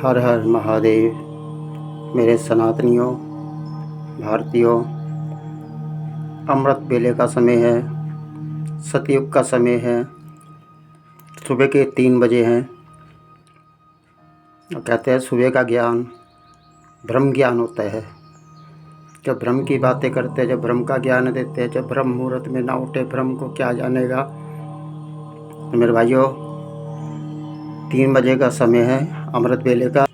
हर हर महादेव। मेरे सनातनियों, भारतीयों, अमृत वेले का समय है, सतयुग का समय है। सुबह के 3 बजे हैं। कहते हैं सुबह का ज्ञान ब्रह्म ज्ञान होता है। जब ब्रह्म की बातें करते हैं, जब ब्रह्म का ज्ञान देते हैं, जब ब्रह्म मुहूर्त में ना उठे ब्रह्म को क्या जानेगा। तो मेरे भाइयों, 3 बजे का समय है अमृत वेले का।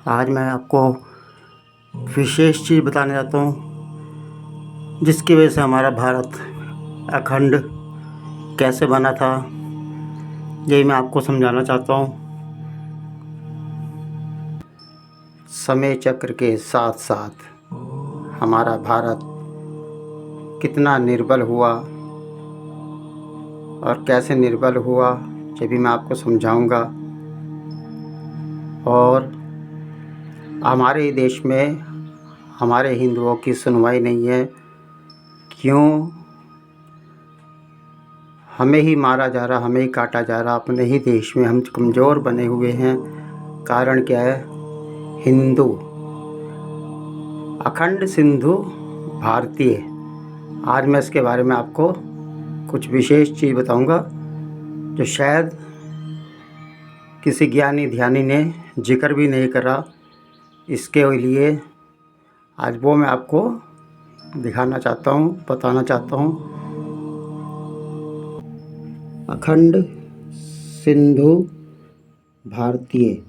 आज मैं आपको विशेष चीज़ बताने जाता हूँ, जिसकी वजह से हमारा भारत अखंड कैसे बना था, यही मैं आपको समझाना चाहता हूँ। समय चक्र के साथ साथ हमारा भारत कितना निर्बल हुआ और कैसे निर्बल हुआ, ये भी मैं आपको समझाऊंगा। और हमारे ही देश में हमारे हिंदुओं की सुनवाई नहीं है। क्यों हमें ही मारा जा रहा, हमें ही काटा जा रहा। अपने ही देश में हम कमज़ोर बने हुए हैं। कारण क्या है? हिंदू अखंड सिंधु भारतीय। आज मैं इसके बारे में आपको कुछ विशेष चीज़ बताऊंगा, जो शायद किसी ज्ञानी ध्यानी ने जिक्र भी नहीं करा। इसके लिए आज वो मैं आपको दिखाना चाहता हूँ, बताना चाहता हूँ। अखंड सिंधु भारतीय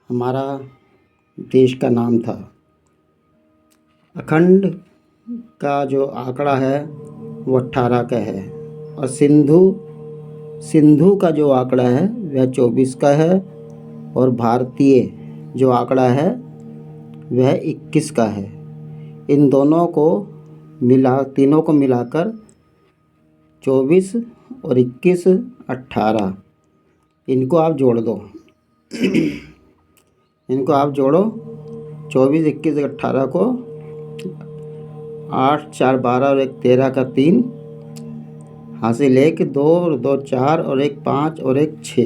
हमारा देश का नाम था। अखंड का जो आंकड़ा है वो 18 का है, और सिंधु का जो आंकड़ा है वह 24 का है, और भारतीय जो आंकड़ा है वह 21 का है। इन दोनों को तीनों को मिलाकर 24 और 21 18, इनको आप जोड़ दो। इनको आप जोड़ो, 24 21 18 को 8 4 12 और 1 13 का 3 हासिल, 1 2 और 2 4 और 1 5 और 1 6,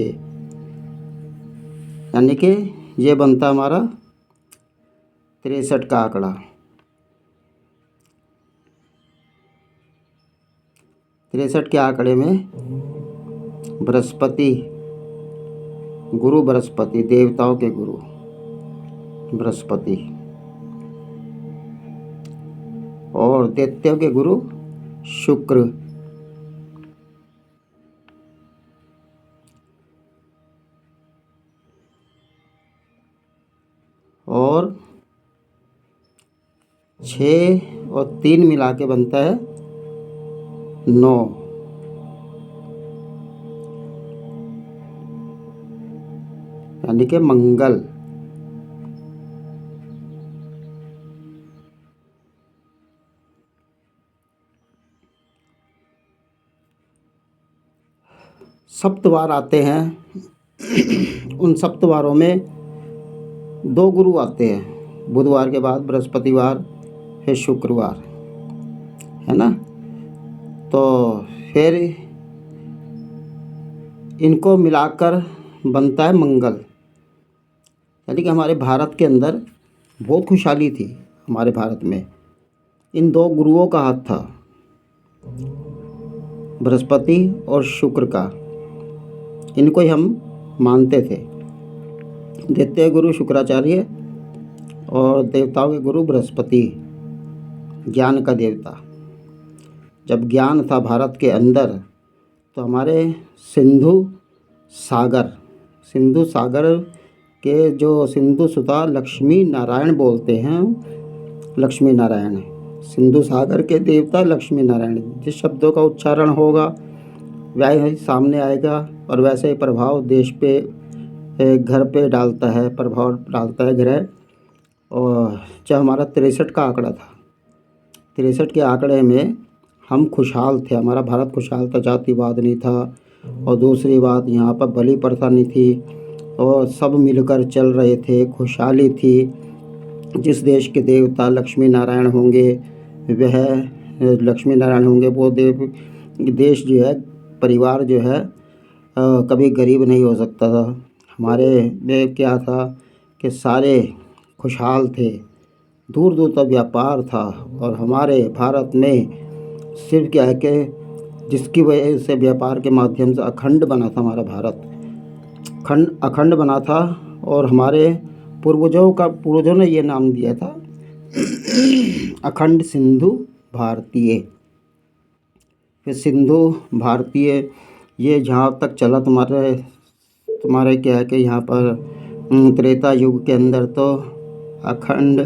यानी कि ये बनता हमारा 63 का आंकड़ा। 63 के आंकड़े में बृहस्पति, गुरु बृहस्पति, देवताओं के गुरु बृहस्पति, और दैत्यों के गुरु शुक्र, और 6 और 3 मिला के बनता है 9, यानी कि मंगल। सप्तवार आते हैं। उन सप्तवारों में 2 गुरु आते हैं। बुधवार के बाद बृहस्पतिवार, फिर शुक्रवार, है ना। तो फिर इनको मिलाकर बनता है मंगल। यानी कि हमारे भारत के अंदर बहुत खुशहाली थी। हमारे भारत में इन 2 गुरुओं का हाथ था, बृहस्पति और शुक्र का। इनको ही हम मानते थे। दैत्य गुरु शुक्राचार्य और देवताओं के गुरु बृहस्पति, ज्ञान का देवता। जब ज्ञान था भारत के अंदर, तो हमारे सिंधु सागर के जो सिंधु सुता लक्ष्मी नारायण बोलते हैं, लक्ष्मी नारायण, सिंधु सागर के देवता लक्ष्मी नारायण। जिस शब्दों का उच्चारण होगा वह ही सामने आएगा, और वैसे ही प्रभाव देश पे, घर पे डालता है, प्रभाव डालता है ग्रह। और जब हमारा 63 का आंकड़ा था, 63 के आंकड़े में हम खुशहाल थे। हमारा भारत खुशहाल था, जातिवाद नहीं था। और दूसरी बात, यहाँ पर बलि प्रथा नहीं थी, और सब मिलकर चल रहे थे, खुशहाली थी। जिस देश के देवता लक्ष्मी नारायण होंगे, वो देश जो है, परिवार जो है, कभी गरीब नहीं हो सकता था। हमारे में क्या था कि सारे खुशहाल थे, दूर दूर तक व्यापार था। और हमारे भारत में सिर्फ क्या है कि जिसकी वजह से व्यापार के माध्यम से अखंड बना था हमारा भारत, अखंड बना था। और हमारे पूर्वजों ने ये नाम दिया था अखंड सिंधु भारतीय। फिर सिंधु भारतीय ये जहाँ तक चला तुम्हारे क्या है कि यहाँ पर त्रेता युग के अंदर तो अखंड,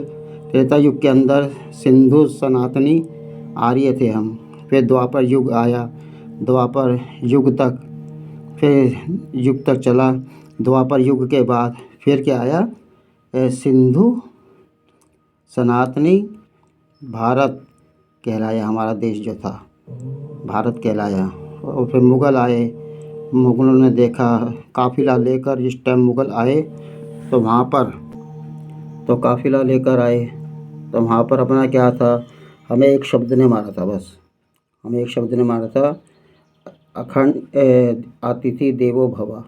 त्रेता युग के अंदर सिंधु सनातनी आर्य थे हम। फिर द्वापर युग आया, द्वापर युग तक, फिर युग तक चला। द्वापर युग के बाद फिर क्या आया, सिंधु सनातनी भारत कहलाया। हमारा देश जो था भारत कहलाया। और फिर मुग़ल आए, मुग़लों ने देखा, काफ़िला लेकर जिस टाइम मुग़ल आए तो वहाँ पर तो काफ़िला लेकर आए तो वहाँ पर अपना क्या था, हमें एक शब्द ने मारा था, बस हमें एक शब्द ने मारा था, अखंड अतिथि देवो भव।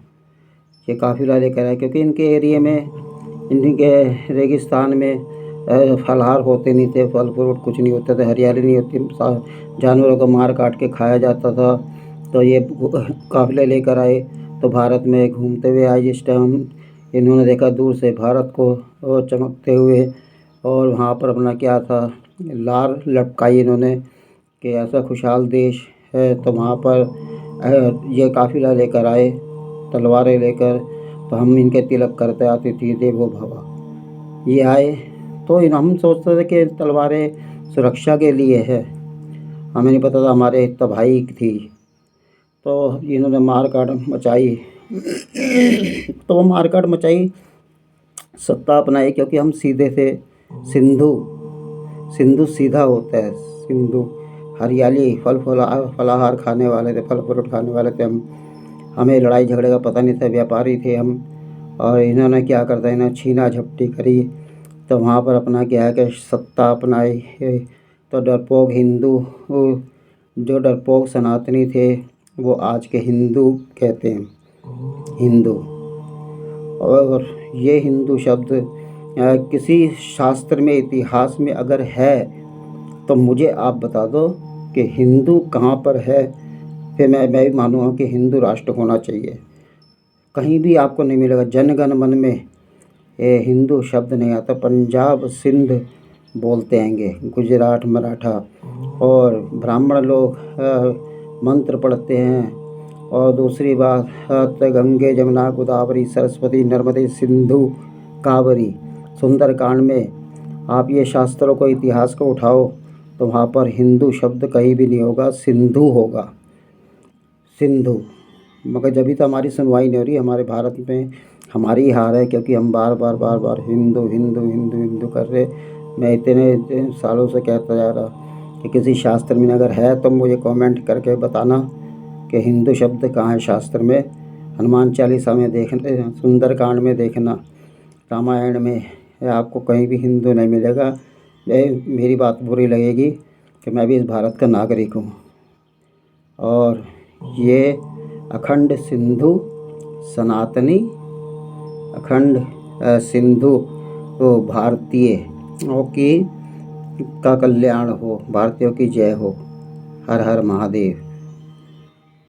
ये काफ़िला लेकर आए क्योंकि इनके एरिया में, इनके रेगिस्तान में फलहार होते नहीं थे, फल फ्रूट कुछ नहीं होता था, हरियाली नहीं होती, जानवरों को मार काट के खाया जाता था। तो ये काफ़िले लेकर आए तो भारत में घूमते हुए आए। जिस टाइम इन्होंने देखा दूर से भारत को चमकते हुए, और वहाँ पर अपना क्या था, लार लटकाई इन्होंने कि ऐसा खुशहाल देश है। तो वहाँ पर ये काफ़िला लेकर आए तलवारें लेकर, तो हम इनके तिलक करते अतिथि देवो भव। ये आए तो हम सोचते थे कि तलवारें सुरक्षा के लिए है, हमें नहीं पता था हमारे तबाही थी। तो इन्होंने मार काट मचाई तो वो मार काट मचाई, सत्ता अपनाई, क्योंकि हम सीधे थे। सिंधु सीधा होता है, सिंधु हरियाली फलाहार खाने वाले थे, फल फ्रूट खाने वाले थे हम। हमें लड़ाई झगड़े का पता नहीं था, व्यापारी थे हम। और इन्होंने क्या करता, इन्होंने छीना झपटी करी तो वहाँ पर अपना क्या है कि सत्ता अपनाई। तो डरपोक हिंदू, जो डरपोक सनातनी थे वो आज के हिंदू कहते हैं, हिंदू। और ये हिंदू शब्द किसी शास्त्र में, इतिहास में अगर है तो मुझे आप बता दो कि हिंदू कहाँ पर है, फिर मैं भी मानूँगा कि हिंदू राष्ट्र होना चाहिए। कहीं भी आपको नहीं मिलेगा। जनगण मन में हिंदू शब्द नहीं आता। पंजाब सिंध बोलते हैंगे, गुजरात मराठा, और ब्राह्मण लोग मंत्र पढ़ते हैं। और दूसरी बात, गंगे जमुना गोदावरी सरस्वती नर्मदे सिंधु कावेरी, सुंदरकांड में आप ये शास्त्रों को, इतिहास को उठाओ तो वहाँ पर हिंदू शब्द कहीं भी नहीं होगा, सिंधु होगा, सिंधु। मगर जब तो हमारी सुनवाई नहीं हो रही, हमारे भारत में हमारी हार है, क्योंकि हम बार बार हिंदू हिंदू हिंदू हिंदू कर रहे। मैं इतने सालों से कहता जा रहा कि किसी शास्त्र में अगर है तो मुझे कमेंट करके बताना कि हिंदू शब्द कहाँ है शास्त्र में। हनुमान चालीसा में देखना, सुंदरकांड में देखना, रामायण में आपको कहीं भी हिंदू नहीं मिलेगा। मेरी बात बुरी लगेगी कि मैं भी इस भारत का नागरिक हूँ। और ये अखंड सिंधु सनातनी, अखंड सिंधु भारतीय की का कल्याण हो, भारतीयों की जय हो। हर हर महादेव।